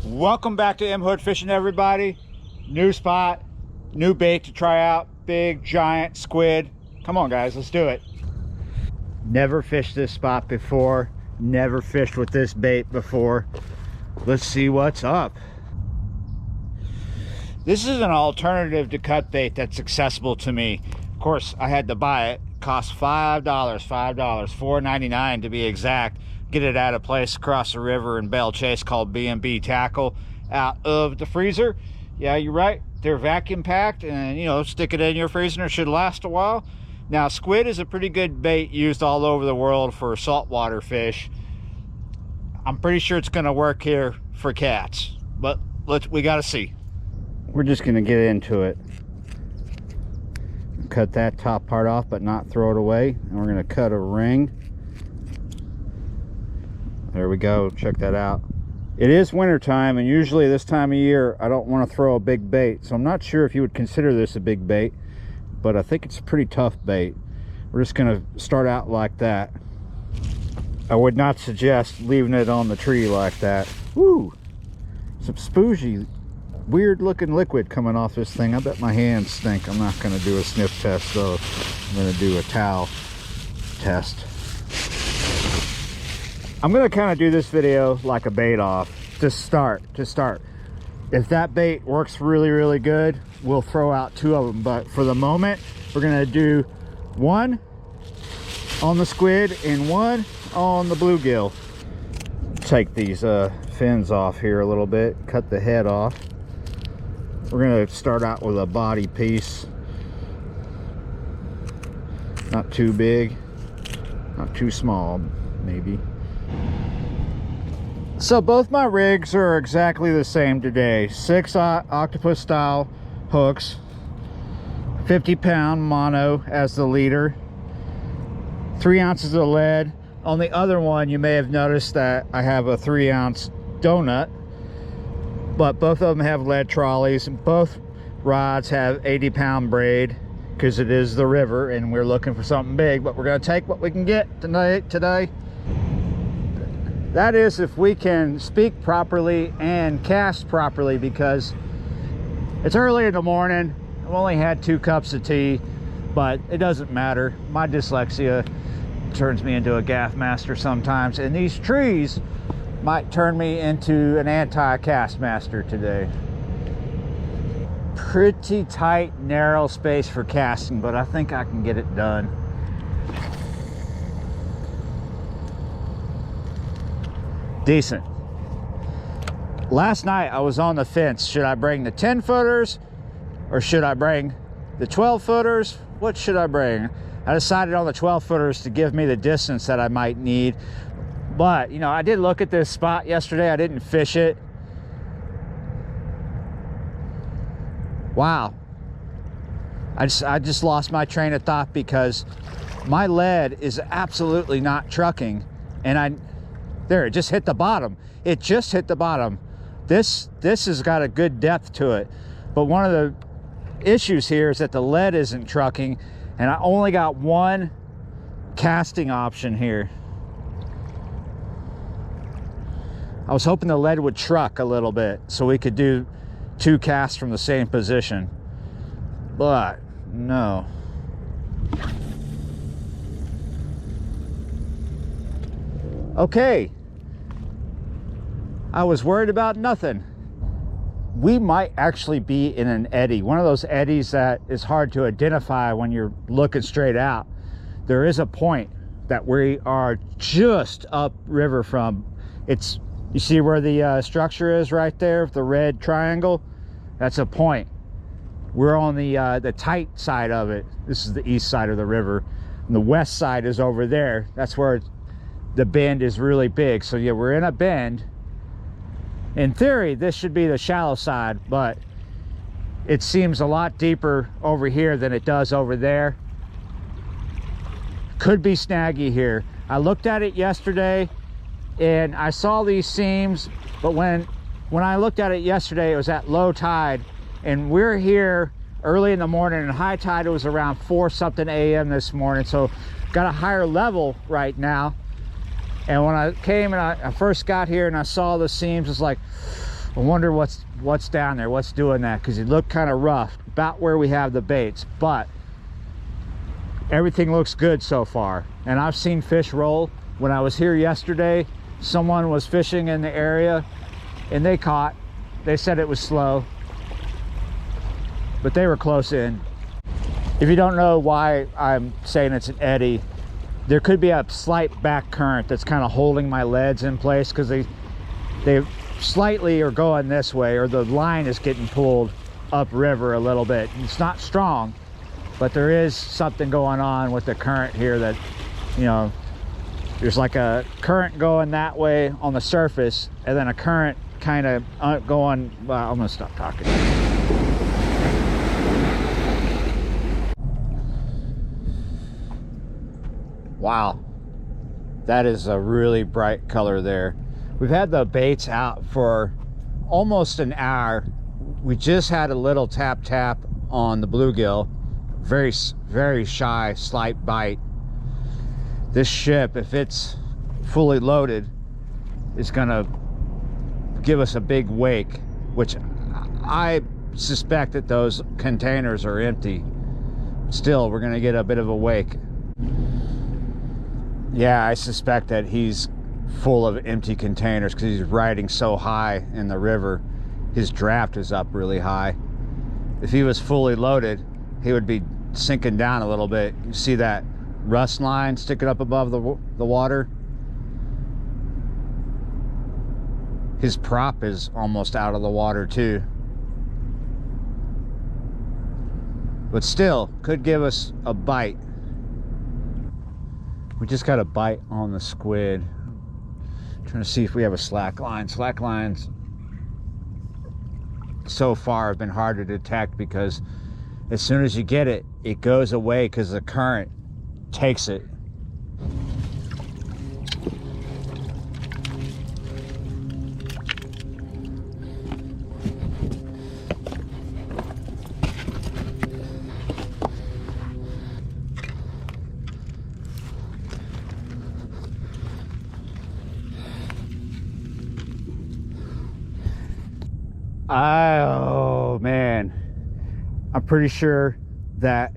Welcome back to M Hood Fishing, everybody. New spot, new bait to try out. Big giant squid. Come on guys, let's do it. Never fished this spot before, never fished with this bait before. Let's see what's up. This is an alternative to cut bait that's accessible to me. Of course, I had to buy it. Cost $5, $4.99 to be exact. Get it at a place across the river in Belle Chasse called B&B Tackle, out of the freezer. Yeah, you're right, they're vacuum packed, and you know, stick it in your freezer and it should last a while. Now, squid is a pretty good bait used all over the world for saltwater fish. I'm pretty sure it's gonna work here for cats, but we gotta see. We're just gonna get into it. Cut that top part off, but not throw it away. And we're gonna cut a ring. There we go, check that out. It is winter time, and usually this time of year I don't want to throw a big bait, so I'm not sure if you would consider this a big bait, but I think it's a pretty tough bait. We're just gonna start out like that. I would not suggest leaving it on the tree like that. Woo! Some spoogy, weird looking liquid coming off this thing. I bet my hands stink. I'm not gonna do a sniff test though. I'm gonna do a towel test. I'm gonna kind of do this video like a bait off to start. If that bait works really good, we'll throw out two of them, but for the moment we're gonna do one on the squid and one on the bluegill. Take these fins off here a little bit, cut the head off. We're gonna start out with a body piece, not too big, not too small, maybe. So both my rigs are exactly the same today. 6 octopus style hooks, 50-pound mono as the leader, 3 ounces of lead. On the other one, you may have noticed that I have a 3-ounce donut, but both of them have lead trolleys, and both rods have 80-pound braid because it is the river and we're looking for something big, but we're going to take what we can get today. That is, if we can speak properly and cast properly, because it's early in the morning. I've only had 2 cups of tea, but it doesn't matter. My dyslexia turns me into a gaff master sometimes, and these trees might turn me into an anti-cast master today. Pretty tight, narrow space for casting, but I think I can get it done. Decent. Last night I was on the fence. Should I bring the 10 footers or should I bring the 12 footers? What should I bring? I decided on the 12 footers to give me the distance that I might need. But, you know, I did look at this spot yesterday. I didn't fish it. Wow. I just lost my train of thought because my lead is absolutely not trucking, and there, it just hit the bottom. It just hit the bottom. This has got a good depth to it. But one of the issues here is that the lead isn't trucking, and I only got one casting option here. I was hoping the lead would truck a little bit so we could do 2 casts from the same position. But no. Okay. I was worried about nothing. We might actually be in an eddy, one of those eddies that is hard to identify when you're looking straight out. There is a point that we are just upriver from. You see where the structure is right there, the red triangle? That's a point. We're on the tight side of it. This is the east side of the river, and the west side is over there. That's where the bend is really big. So yeah, we're in a bend. In theory, this should be the shallow side, but it seems a lot deeper over here than it does over there. Could be snaggy here. I looked at it yesterday and I saw these seams, but when I looked at it yesterday, it was at low tide, and we're here early in the morning, and high tide was around 4 something a.m. this morning, so got a higher level right now. And when I came and I first got here and I saw the seams, it's like, I wonder what's down there, what's doing that, because it looked kind of rough about where we have the baits, but everything looks good so far. And I've seen fish roll. When I was here yesterday, someone was fishing in the area and they caught. They said it was slow, but they were close in. If you don't know why I'm saying it's an eddy, there could be a slight back current that's kind of holding my leads in place, because they slightly are going this way, or the line is getting pulled upriver a little bit. It's not strong, but there is something going on with the current here that, you know, there's like a current going that way on the surface, and then a current kind of going, well, I'm gonna stop talking. Wow, that is a really bright color there. We've had the baits out for almost an hour. We just had a little tap on the bluegill. Very, very shy, slight bite. This ship, if it's fully loaded, is gonna give us a big wake, which I suspect that those containers are empty. Still, we're gonna get a bit of a wake. Yeah, I suspect that he's full of empty containers because he's riding so high in the river. His draft is up really high. If he was fully loaded, he would be sinking down a little bit. You see that rust line sticking up above the water? His prop is almost out of the water too. But still, could give us a bite. We just got a bite on the squid. Trying to see if we have a slack line. Slack lines so far have been hard to detect, because as soon as you get it, it goes away because the current takes it. Oh man, I'm pretty sure that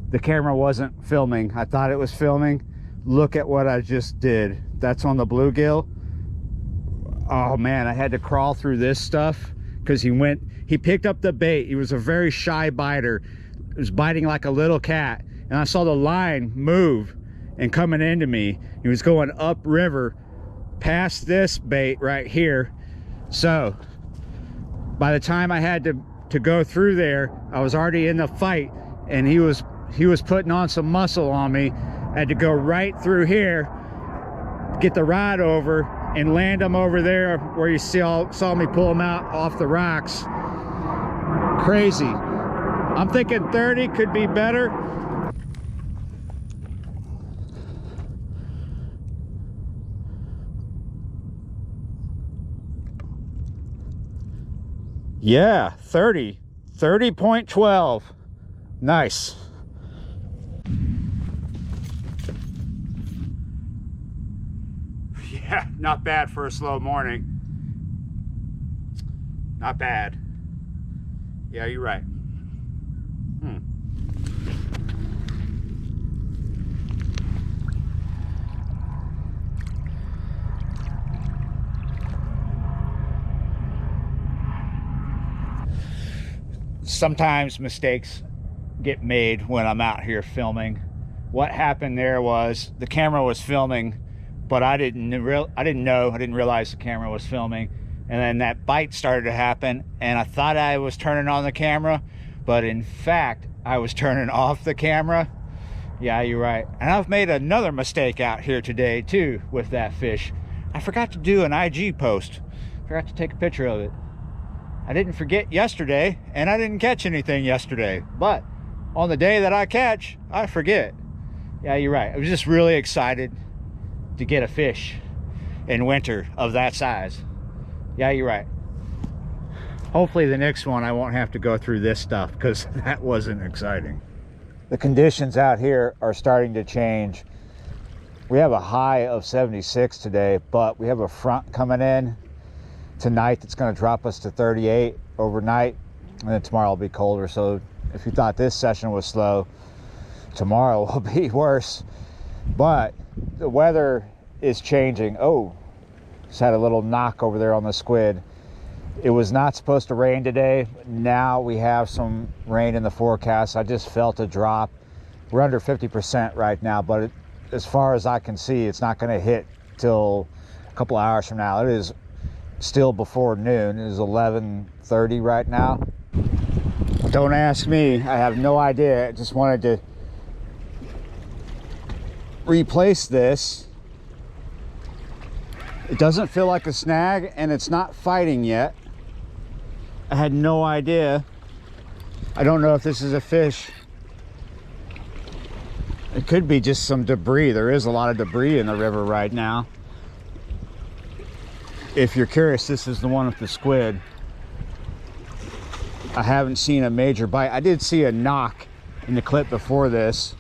the camera wasn't filming. I thought it was filming. Look at what I just did. That's on the bluegill. Oh man, I had to crawl through this stuff because he picked up the bait. He was a very shy biter. He was biting like a little cat, and I saw the line move and coming into me. He was going upriver past this bait right here. So by the time I had to go through there, I was already in the fight, and he was putting on some muscle on me. I had to go right through here, get the rod over, and land him over there where you saw me pull him out off the rocks. Crazy. I'm thinking 30 could be better. Yeah, 30.12. Nice. Yeah, not bad for a slow morning. Not bad. Yeah, you're right. Sometimes mistakes get made when I'm out here filming. What happened there was the camera was filming, but I didn't realize the camera was filming, and then that bite started to happen, and I thought I was turning on the camera, but in fact I was turning off the camera. Yeah, you're right. And I've made another mistake out here today too with that fish. I forgot to do an IG post. Forgot to take a picture of it. I didn't forget yesterday, and I didn't catch anything yesterday, but on the day that I catch, I forget. Yeah, you're right. I was just really excited to get a fish in winter of that size. Yeah, you're right. Hopefully the next one I won't have to go through this stuff, because that wasn't exciting. The conditions out here are starting to change. We have a high of 76 today, but we have a front coming in tonight that's going to drop us to 38 overnight, and then tomorrow will be colder. So if you thought this session was slow, tomorrow will be worse. But the weather is changing. Oh, just had a little knock over there on the squid. It was not supposed to rain today. Now we have some rain in the forecast. I just felt a drop. We're under 50% right now, but as far as I can see, it's not going to hit till a couple hours from now. It is still before noon. It is 11:30 right now. Don't ask me. I have no idea. I just wanted to replace this. It doesn't feel like a snag, and it's not fighting yet. I had no idea. I don't know if this is a fish. It could be just some debris. There is a lot of debris in the river right now. If you're curious, this is the one with the squid. I haven't seen a major bite. I did see a knock in the clip before this.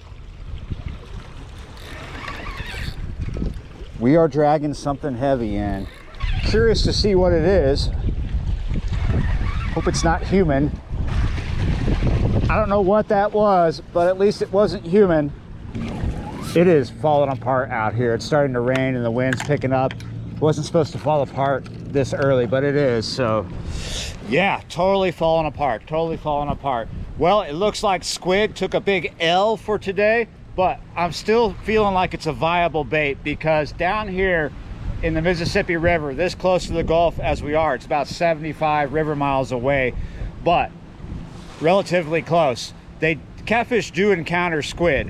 We are dragging something heavy in. Curious to see what it is. Hope it's not human. I don't know what that was, but at least it wasn't human. It is falling apart out here. It's starting to rain and the wind's picking up. It wasn't supposed to fall apart this early, but it is. So yeah, totally falling apart, totally falling apart. Well, it looks like squid took a big L for today, but I'm still feeling like it's a viable bait, because down here in the Mississippi River, this close to the Gulf as we are, it's about 75 river miles away, but relatively close. Catfish do encounter squid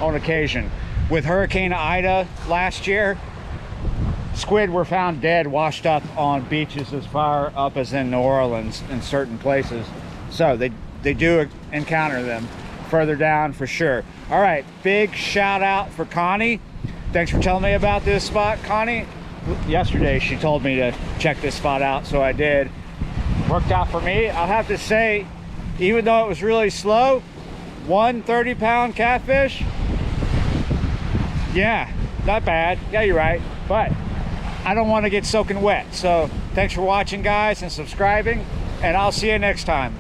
on occasion. With Hurricane Ida last year, squid were found dead, washed up on beaches as far up as in New Orleans in certain places. So they do encounter them further down for sure. All right, big shout out for Connie. Thanks for telling me about this spot, Connie. Yesterday she told me to check this spot out, so I did. Worked out for me. I'll have to say, even though it was really slow, one 30-pound catfish, yeah, not bad. Yeah, you're right, but I don't want to get soaking wet. So thanks for watching, guys, and subscribing, and I'll see you next time.